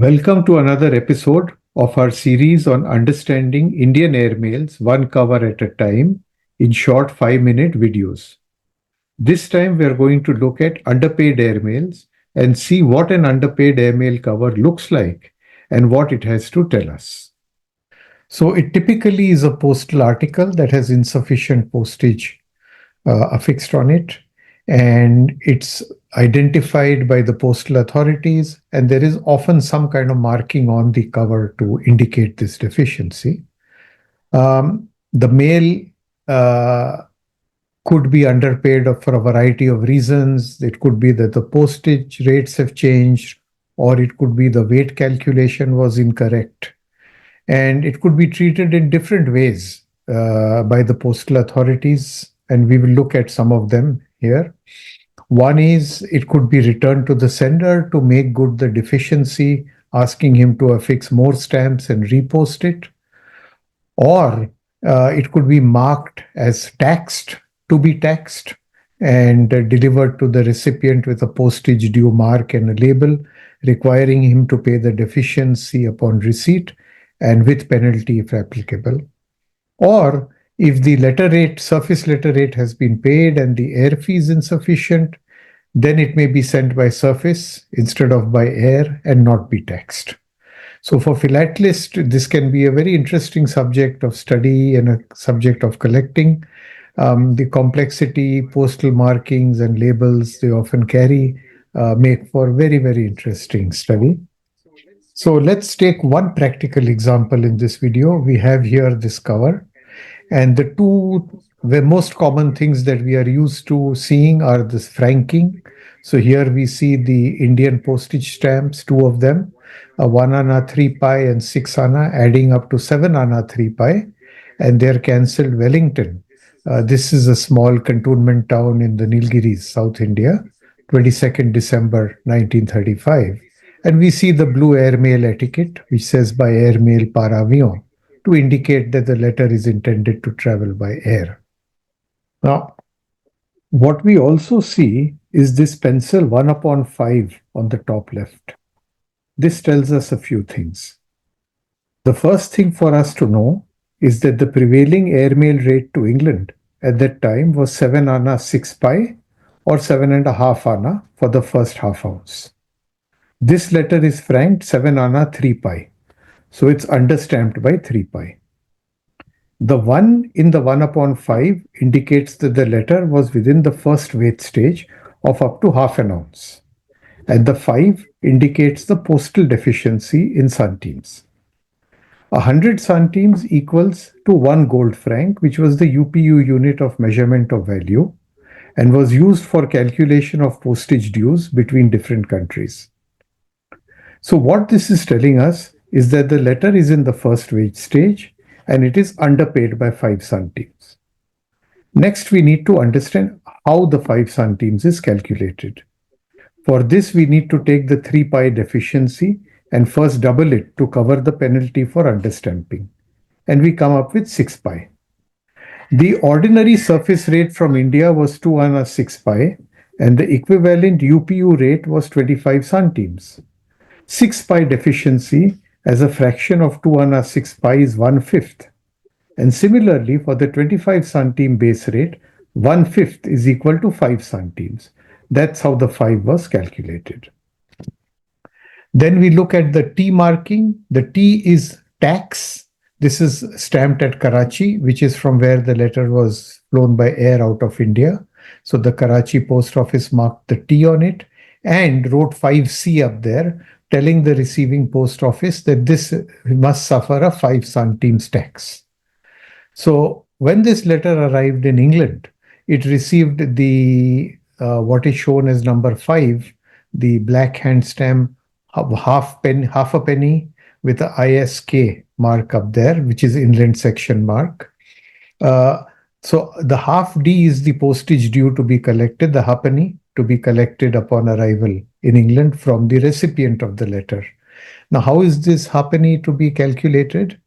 Welcome to another episode of our series on understanding Indian airmails one cover at a time in short 5-minute videos. This time we are going to look at underpaid airmails and see what an underpaid airmail cover looks like and what it has to tell us. So it typically is a postal article that has insufficient postage affixed on it, and it's identified by the postal authorities, and there is often some kind of marking on the cover to indicate this deficiency. The mail could be underpaid for a variety of reasons. It could be that the postage rates have changed, or it could be the weight calculation was incorrect. And it could be treated in different ways by the postal authorities, and we will look at some of them here. One is it could be returned to the sender to make good the deficiency, asking him to affix more stamps and repost it. Or it could be marked as taxed, to be taxed, and delivered to the recipient with a postage due mark and a label, requiring him to pay the deficiency upon receipt and with penalty if applicable. Or if the letter rate, surface letter rate has been paid and the air fee is insufficient, then it may be sent by surface instead of by air and not be taxed. So for philatelists, this can be a very interesting subject of study and a subject of collecting. The complexity, postal markings and labels they often carry make for very, very interesting study. So let's take one practical example in this video. We have here this cover, and the two most common things that we are used to seeing are this franking. So here we see the Indian postage stamps, two of them, 1 anna 3 pi and 6 anna, adding up to 7 anna 3 pi, and they're cancelled Wellington. This is a small cantonment town in the Nilgiris, South India, 22nd December 1935. And we see the blue airmail etiquette, which says by airmail par avion, to indicate that the letter is intended to travel by air. Now, what we also see is this pencil 1/5 on the top left. This tells us a few things. The first thing for us to know is that the prevailing airmail rate to England at that time was 7 anna 6 pi or 7.5 anna for the first half ounce. This letter is franked 7 anna 3 pi, so it's understamped by 3 pi. The 1 in the 1/5 indicates that the letter was within the first weight stage of up to half an ounce, and the 5 indicates the postal deficiency in centimes. 100 centimes equals to 1 gold franc, which was the UPU unit of measurement of value and was used for calculation of postage dues between different countries. So what this is telling us is that the letter is in the first wage stage and it is underpaid by 5 centimes. Next, we need to understand how the 5 centimes is calculated. For this, we need to take the 3 pi deficiency and first double it to cover the penalty for understamping. And we come up with 6 pi. The ordinary surface rate from India was 2 anna 6 pi, and the equivalent UPU rate was 25 centimes. 6 pi deficiency as a fraction of 2 anna 6 pi is 1/5. And similarly, for the 25 centime base rate, 1/5 is equal to 5 centimes. That's how the 5 was calculated. Then we look at the T marking. The T is tax. This is stamped at Karachi, which is from where the letter was flown by air out of India. So the Karachi post office marked the T on it and wrote 5C up there, telling the receiving post office that this must suffer a 5 centimes tax. So when this letter arrived in England, it received the what is shown as number 5, the black hand stamp, half a penny with the ISK mark up there, which is inland section mark. So the half D is the postage due to be collected, the halfpenny to be collected upon arrival in England from the recipient of the letter. Now, how is this halfpenny to be calculated?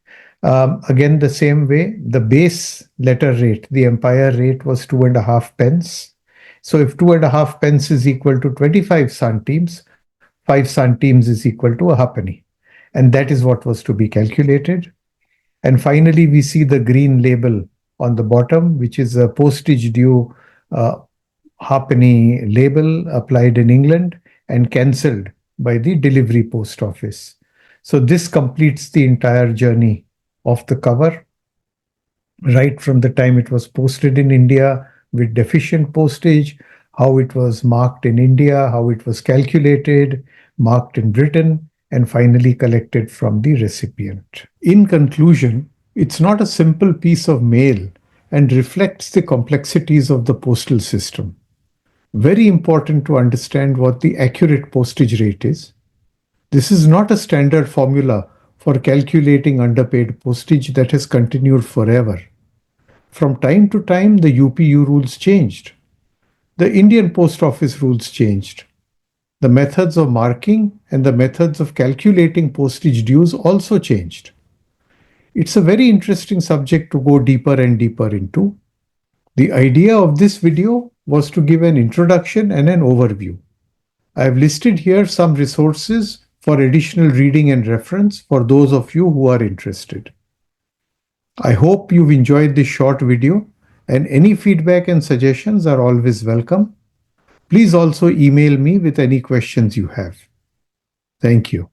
Again, the same way, the base letter rate, the empire rate was 2.5 pence. So if 2.5 pence is equal to 25 centimes, 5 centimes is equal to a halfpenny. And that is what was to be calculated. And finally, we see the green label on the bottom, which is a postage due uh, halfpenny label applied in England and cancelled by the delivery post office. So this completes the entire journey of the cover, right from the time it was posted in India with deficient postage, how it was marked in India, how it was calculated, marked in Britain, and finally collected from the recipient. In conclusion, it's not a simple piece of mail and reflects the complexities of the postal system. Very important to understand what the accurate postage rate is. This is not a standard formula for calculating underpaid postage that has continued forever. From time to time, the UPU rules changed. The Indian Post Office rules changed. The methods of marking and the methods of calculating postage dues also changed. It's a very interesting subject to go deeper and deeper into. The idea of this video was to give an introduction and an overview. I have listed here some resources for additional reading and reference for those of you who are interested. I hope you've enjoyed this short video, and any feedback and suggestions are always welcome. Please also email me with any questions you have. Thank you.